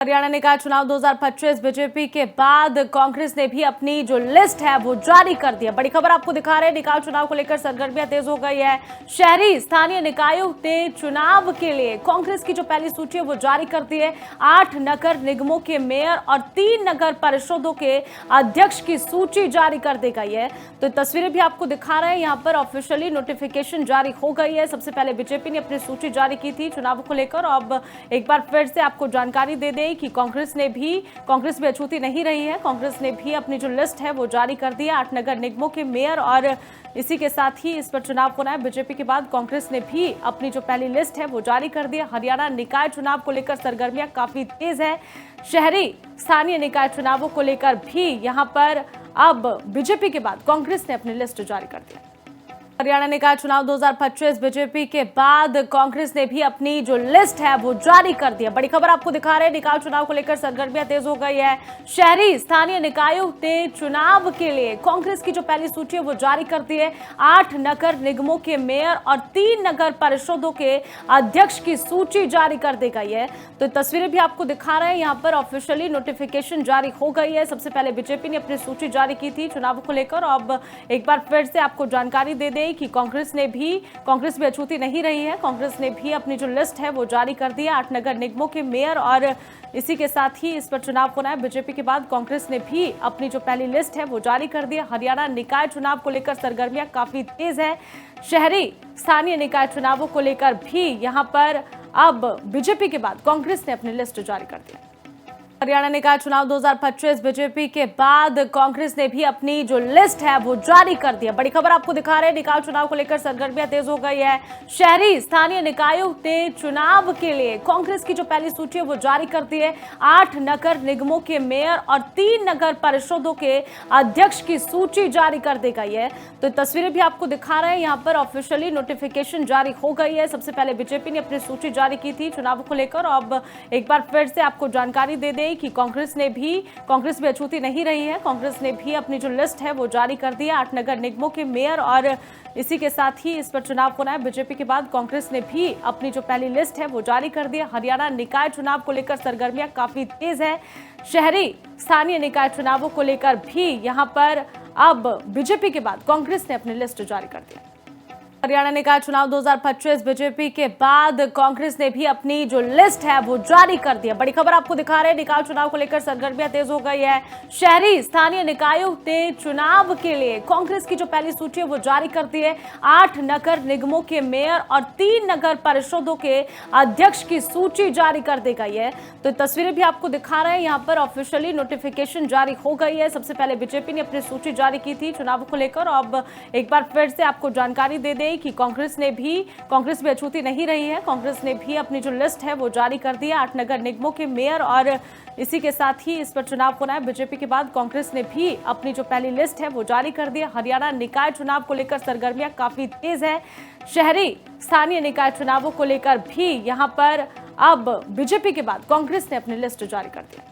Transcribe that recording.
हरियाणा निकाय चुनाव 2025 बीजेपी के बाद कांग्रेस ने भी अपनी जो लिस्ट है वो जारी कर दी है। बड़ी खबर आपको दिखा रहे हैं, निकाय चुनाव को लेकर सरगर्मियां तेज हो गई है। शहरी स्थानीय निकायों ने चुनाव के लिए कांग्रेस की जो पहली सूची है वो जारी कर दी है। 8 नगर निगमों के मेयर और 3 नगर परिषदों के अध्यक्ष की सूची जारी कर दी गई है। तो तस्वीरें भी आपको दिखा रहे हैं, यहाँ पर ऑफिशियली नोटिफिकेशन जारी हो गई है। सबसे पहले बीजेपी ने अपनी सूची जारी की थी चुनाव को लेकर। अब एक बार फिर से आपको जानकारी दे दें कि कांग्रेस भी अछूती नहीं रही है। कांग्रेस ने भी अपनी जो लिस्ट है वो जारी कर दी है। 8 नगर निगमों के मेयर और इसी के साथ ही इस पर चुनाव होना है। बीजेपी के बाद कांग्रेस ने भी अपनी जो पहली लिस्ट है वो जारी कर दी है। हरियाणा निकाय चुनाव को लेकर सरगर्मियां काफी तेज है। शहरी स्थानीय निकाय चुनावों को लेकर भी यहां पर अब बीजेपी के बाद कांग्रेस ने अपनी लिस्ट जारी कर दी है। हरियाणा निकाय चुनाव 2025 बीजेपी के बाद कांग्रेस ने भी अपनी जो लिस्ट है वो जारी कर दी है। बड़ी खबर आपको दिखा रहे हैं, निकाय चुनाव को लेकर सरगर्मियां तेज हो गई है। शहरी स्थानीय निकायों ने चुनाव के लिए कांग्रेस की जो पहली सूची है वो जारी कर दी है। 8 नगर निगमों के मेयर और 3 नगर परिषदों के अध्यक्ष की सूची जारी कर दी गई है। तो तस्वीरें भी आपको दिखा रहे हैं, यहाँ पर ऑफिशियली नोटिफिकेशन जारी हो गई है। सबसे पहले बीजेपी ने अपनी सूची जारी की थी चुनाव को लेकर। अब एक बार फिर से आपको जानकारी दे दें कि कांग्रेस भी अछूती नहीं रही है। कांग्रेस ने भी अपनी जो लिस्ट है वो जारी कर दी है। 8 नगर निगमों के मेयर और इसी के साथ ही इस पर चुनाव होना है। बीजेपी के बाद कांग्रेस ने भी अपनी जो पहली लिस्ट है वो जारी कर दी है। हरियाणा निकाय चुनाव को लेकर सरगर्मियां काफी तेज है। शहरी स्थानीय निकाय चुनावों को लेकर भी यहां पर अब बीजेपी के बाद कांग्रेस ने अपनी लिस्ट जारी कर दी है। हरियाणा निकाय चुनाव 2025 बीजेपी के बाद कांग्रेस ने भी अपनी जो लिस्ट है वो जारी कर दी है। बड़ी खबर आपको दिखा रहे हैं, निकाय चुनाव को लेकर सरगर्मियां तेज हो गई है। शहरी स्थानीय निकायों ने चुनाव के लिए कांग्रेस की जो पहली सूची है वो जारी कर दी है। 8 नगर निगमों के मेयर और 3 नगर परिषदों के अध्यक्ष की सूची जारी कर दी गई है। तो तस्वीरें भी आपको दिखा रहे हैं, यहाँ पर ऑफिशियली नोटिफिकेशन जारी हो गई है। सबसे पहले बीजेपी ने अपनी सूची जारी की थी चुनाव को लेकर। अब एक बार फिर से आपको जानकारी दे दें कि कांग्रेस भी अछूती नहीं रही है। कांग्रेस ने भी अपनी जो लिस्ट है वो जारी कर दी है। 8 नगर निगमों के मेयर और इसी के साथ ही इस पर चुनाव होना है। बीजेपी के बाद कांग्रेस ने भी अपनी जो पहली लिस्ट है वो जारी कर दी है। हरियाणा निकाय चुनाव को लेकर सरगर्मियां काफी तेज है। शहरी स्थानीय निकाय चुनावों को लेकर भी यहां पर अब बीजेपी के बाद कांग्रेस ने अपनी लिस्ट जारी कर दी है। हरियाणा निकाय चुनाव 2025 बीजेपी के बाद कांग्रेस ने भी अपनी जो लिस्ट है वो जारी कर दी है। बड़ी खबर आपको दिखा रहे हैं, निकाय चुनाव को लेकर सरगर्मियां तेज हो गई है। शहरी स्थानीय निकायों ने चुनाव के लिए कांग्रेस की जो पहली सूची है वो जारी कर दी है। 8 नगर निगमों के मेयर और 3 नगर परिषदों के अध्यक्ष की सूची जारी कर दी गई है। तो तस्वीरें भी आपको दिखा रहे हैं, यहाँ पर ऑफिशियली नोटिफिकेशन जारी हो गई है। सबसे पहले बीजेपी ने अपनी सूची जारी की थी चुनाव को लेकर। अब एक बार फिर से आपको जानकारी दे दें कि कांग्रेस भी अछूती नहीं रही है। कांग्रेस ने भी अपनी जो लिस्ट है वो जारी कर दी है। 8 नगर निगमों के मेयर और इसी के साथ ही इस पर चुनाव होना है। बीजेपी के बाद कांग्रेस ने भी अपनी जो पहली लिस्ट है वो जारी कर दी है। हरियाणा निकाय चुनाव को लेकर सरगर्मियां काफी तेज है। शहरी स्थानीय निकाय चुनावों को लेकर भी यहां पर अब बीजेपी के बाद कांग्रेस ने अपनी लिस्ट जारी कर दी है।